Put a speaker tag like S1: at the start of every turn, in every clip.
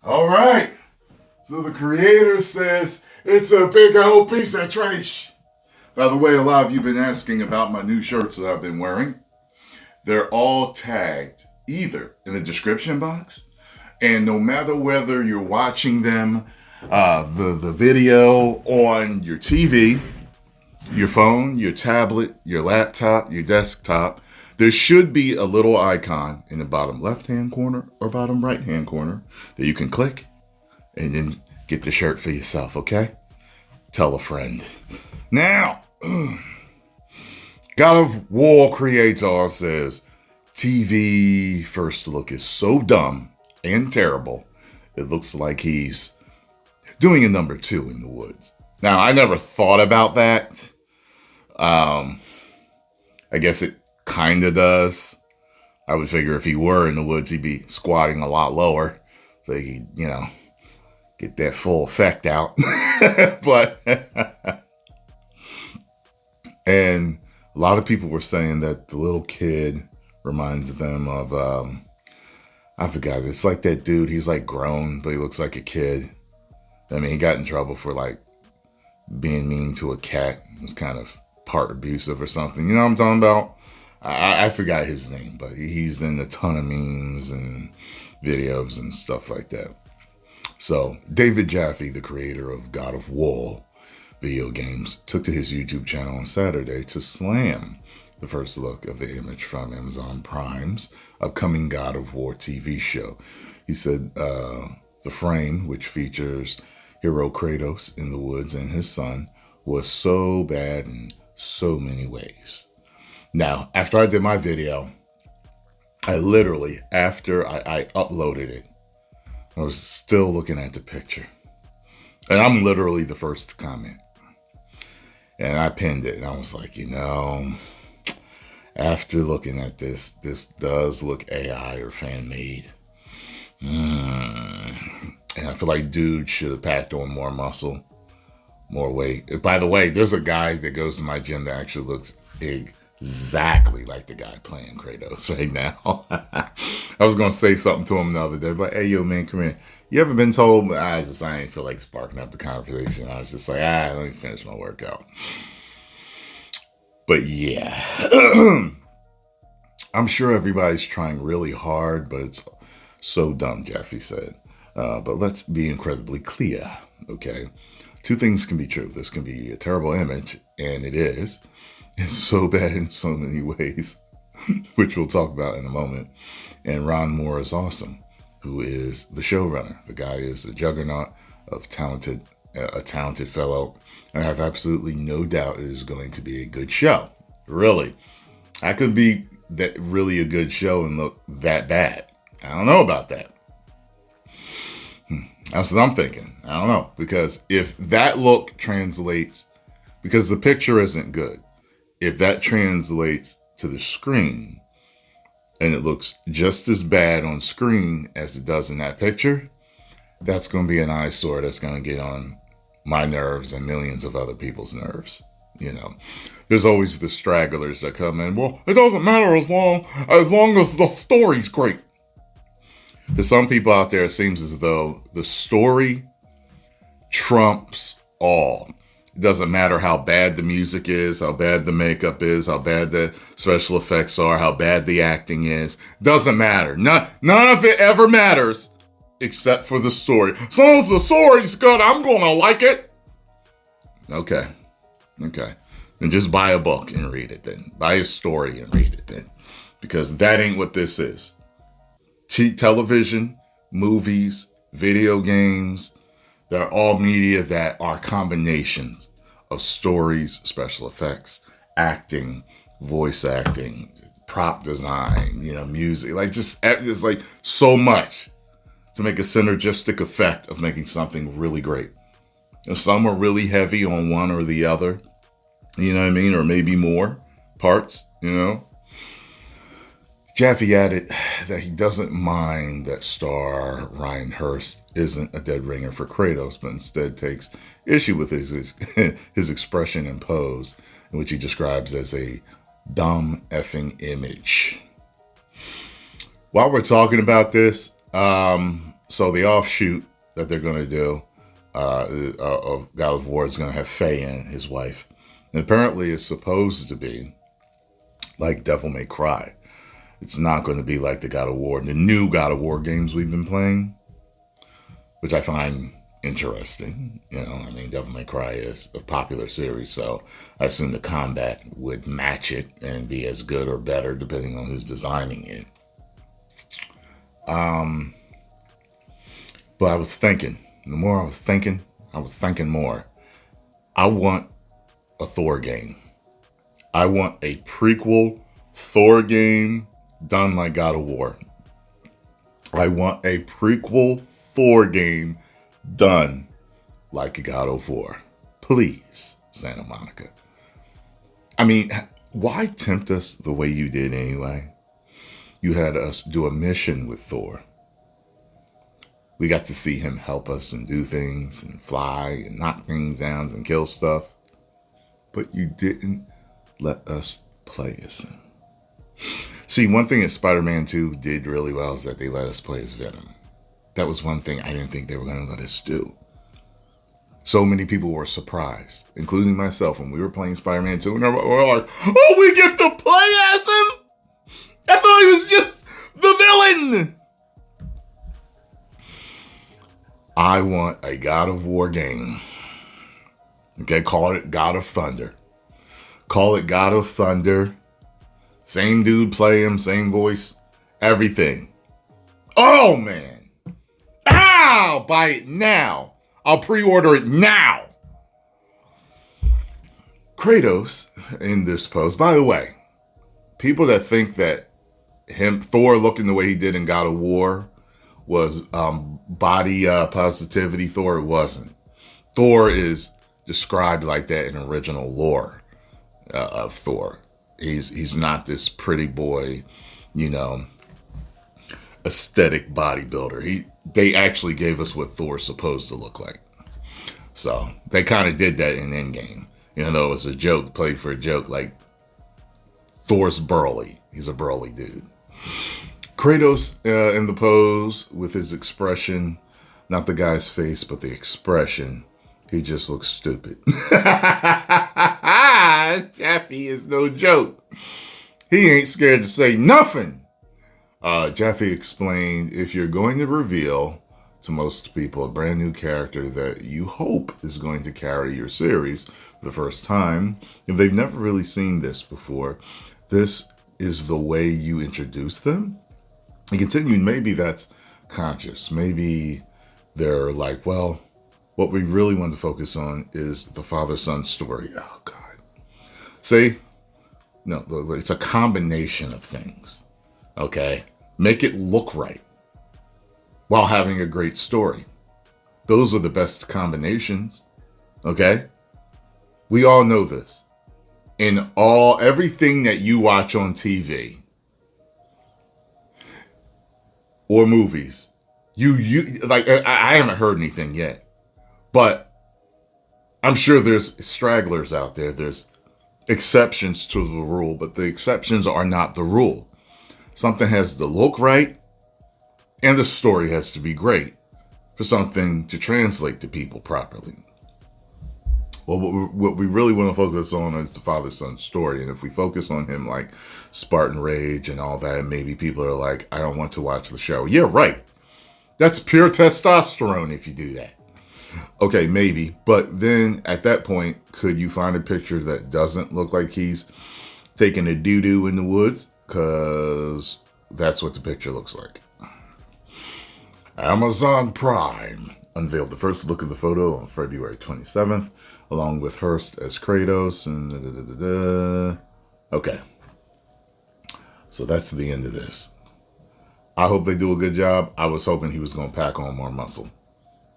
S1: All right. So the creator says it's a big old piece of trash. By the way, a lot of you have been asking about my new shirts that I've been wearing. They're all tagged either in the description box, and no matter whether you're watching them, the video on your TV, your phone, your tablet, your laptop, your desktop, there should be a little icon in the bottom left-hand corner or bottom right-hand corner that you can click and then get the shirt for yourself, okay? Tell a friend. Now, God of War creator says, TV first look is so dumb and terrible, it looks like he's doing a number 2 in the woods. Now, I never thought about that. I guess it kind of does. I would figure if he were in the woods, he'd be squatting a lot lower, so he could, get that full effect out. But, and a lot of people were saying that the little kid reminds them of, I forgot, it's like that dude, he's like grown, but he looks like a kid. I mean, he got in trouble for like being mean to a cat. It was kind of part abusive or something. You know what I'm talking about? I forgot his name, but he's in a ton of memes and videos and stuff like that. So David Jaffe, the creator of God of War video games, took to his YouTube channel on Saturday to slam the first look of the image from Amazon Prime's upcoming God of War TV show. He said the frame, which features hero Kratos in the woods and his son, was so bad in so many ways. Now, after I did my video, I literally, after I uploaded it, I was still looking at the picture. And I'm literally the first to comment. And I pinned it, and I was like, after looking at this does look AI or fan-made. And I feel like dude should have packed on more muscle, more weight. By the way, there's a guy that goes to my gym that actually looks exactly like the guy playing Kratos right now. I was going to say something to him the other day, but hey, yo, man, come here. You ever been told, I didn't feel like sparking up the conversation. I was just like, let me finish my workout. But yeah, I'm sure everybody's trying really hard, but it's so dumb, Jaffe said. But let's be incredibly clear, okay? 2 things can be true. This can be a terrible image, and it is. It's so bad in so many ways, which we'll talk about in a moment. And Ron Moore is awesome, who is the showrunner. The guy is a juggernaut of a talented fellow, and I have absolutely no doubt it is going to be a good show. Really. That could be that really a good show and look that bad. I don't know about that. That's what I'm thinking. I don't know. Because if that look translates, because the picture isn't good, if that translates to the screen and it looks just as bad on screen as it does in that picture, that's going to be an eyesore that's going to get on my nerves and millions of other people's nerves. There's always the stragglers that come in. Well, it doesn't matter as long as the story's great. For some people out there, it seems as though the story trumps all. It doesn't matter how bad the music is, how bad the makeup is, how bad the special effects are, how bad the acting is. Doesn't matter. None of it ever matters except for the story. As long as the story's good, I'm going to like it. Okay. Then just buy a book and read it then. Buy a story and read it then. Because that ain't what this is. Television, movies, video games, they're all media that are combinations of stories, special effects, acting, voice acting, prop design, music, just like so much to make a synergistic effect of making something really great. And some are really heavy on one or the other, or maybe more parts, Jaffe added that he doesn't mind that star Ryan Hurst isn't a dead ringer for Kratos, but instead takes issue with his expression and pose, in which he describes as a dumb effing image. While we're talking about this, So the offshoot that they're going to do of God of War is going to have Faye and his wife. And apparently it's supposed to be like Devil May Cry. It's not going to be like the God of War, the new God of War games we've been playing, which I find interesting. You know, I mean, Devil May Cry is a popular series, so I assume the combat would match it and be as good or better depending on who's designing it. But I was thinking, the more I was thinking more. I want a Thor game. I want a prequel Thor game done like God of War. I want a prequel Thor game done like a God of War. Please, Santa Monica. I mean, why tempt us the way you did anyway? You had us do a mission with Thor. We got to see him help us and do things and fly and knock things down and kill stuff. But you didn't let us play as him. See, one thing that Spider-Man 2 did really well is that they let us play as Venom. That was one thing I didn't think they were going to let us do. So many people were surprised, including myself, when we were playing Spider-Man 2. And everybody were like, oh, we get to play as him? I thought he was just the villain. I want a God of War game. Okay, call it God of Thunder. Call it God of Thunder. Same dude play him, same voice, everything. Oh, man. I'll buy it now. I'll pre-order it now. Kratos in this post. By the way, people that think that Thor looking the way he did in God of War was body positivity Thor, it wasn't. Thor is described like that in original lore of Thor. He's not this pretty boy, you know, aesthetic bodybuilder. They actually gave us what Thor's supposed to look like. So they kind of did that in Endgame. You know, it was a joke, played for a joke, like Thor's burly. He's a burly dude. Kratos in the pose with his expression, not the guy's face, but the expression. He just looks stupid. Jaffe is no joke. He ain't scared to say nothing. Jaffe explained, if you're going to reveal to most people a brand new character that you hope is going to carry your series for the first time, if they've never really seen this before, this is the way you introduce them. He continued, maybe that's conscious. Maybe they're like, well, what we really want to focus on is the father-son story. Oh, God. See? No, it's a combination of things. Okay? Make it look right while having a great story. Those are the best combinations. Okay? We all know this. In everything that you watch on TV or movies, you like, I haven't heard anything yet, but I'm sure there's stragglers out there. There's exceptions to the rule, but the exceptions are not the rule. Something has to look right, and the story has to be great for something to translate to people properly. Well, what we really want to focus on is the father-son story. And if we focus on him like Spartan Rage and all that, maybe people are like, I don't want to watch the show. Yeah, right. That's pure testosterone if you do that. Okay, maybe. But then at that point, could you find a picture that doesn't look like he's taking a doo-doo in the woods? Because that's what the picture looks like. Amazon Prime unveiled the first look of the photo on February 27th, along with Hurst as Kratos. And okay. So that's the end of this. I hope they do a good job. I was hoping he was going to pack on more muscle.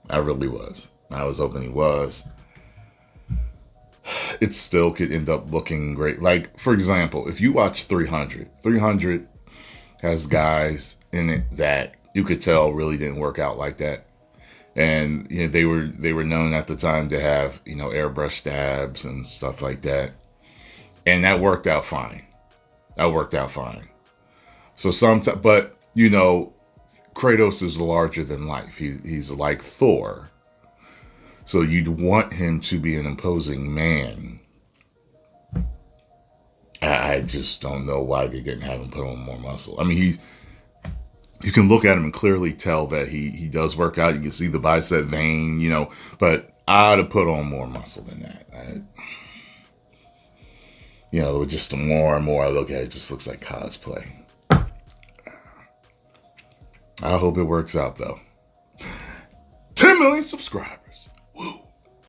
S1: I really was. I was hoping he was. It still could end up looking great. Like, for example, if you watch 300 has guys in it that you could tell really didn't work out like that. And you know, they were known at the time to have, you know, airbrushed abs and stuff like that. And that worked out fine. So sometimes, but you know, Kratos is larger than life. He's like Thor. So you'd want him to be an imposing man. I just don't know why they didn't have him put on more muscle. I mean, you can look at him and clearly tell that he does work out. You can see the bicep vein, but I'd have put on more muscle than that. Just the more and more I look at it, it just looks like cosplay. I hope it works out, though. 10 million subscribers.